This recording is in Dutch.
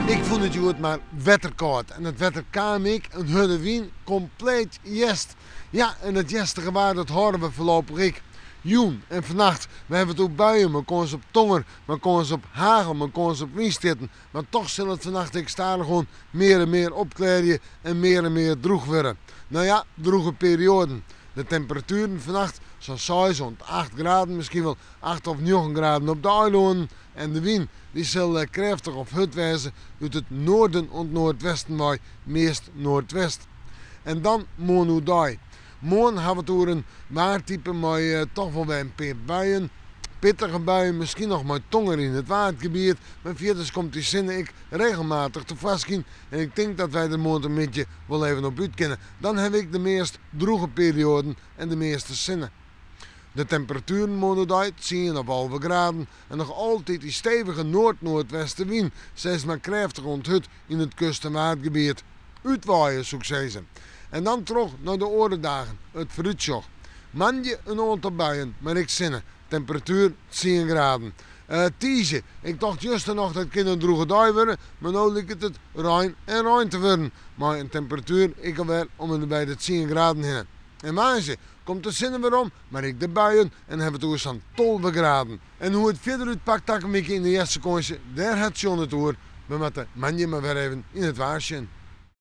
Ik vond het goed, maar wetterkoud. En het wetter kwam ik en de wien compleet jest. Ja, en het jestige waar, dat horen we voorlopig ik. Joen en vannacht, we hebben het ook buien, maar kon ze op tonger, maar kon ze op hagel, maar kon ze op wind zitten. Maar toch zal het vannacht ik sta gewoon meer en meer opkleden en meer droeg worden. Nou ja, droege perioden. De temperaturen vannacht zo'n 8 graden, misschien wel 8 of 9 graden op de eilanden. En de wind die zal krachtig of hut wijzen uit het noorden en noordwesten waai, meest noordwest. En dan morgen. Morgen hebben we door een waartype met toch wel weer een paar buien. Pittige buien, misschien nog maar tonger in het waardgebied. Maar verder komt die zinnen ik regelmatig te vastgien. En ik denk dat wij er morgen een beetje wel even op uit kunnen. Dan heb ik de meest droege perioden en de meeste zinnen. De temperaturen morgen 10 of 11 graden en nog altijd die stevige noord-noordwestenwind. Steeds maar krachtig onthut in het kust- en waardgebied. Uitwaaien, zou ik zeggen. En dan terug naar de orendagen, het vooruitzicht. Manje een aantal buien, maar ik zinnen. Temperatuur 10 graden. Tiesje, ik dacht juist nog dat het een droege dag worden, maar nu lijkt het ruim te worden. Maar een temperatuur, ik alweer om en bij de 10 graden heen. En maandje komt de zinnen weer om, maar ik de buien en hebben het oors aan 12 graden. En hoe het verder uitpakt, tak een beetje in de eerste koosje, daar had John het oor. We moeten manje maar weer even in het waarsje.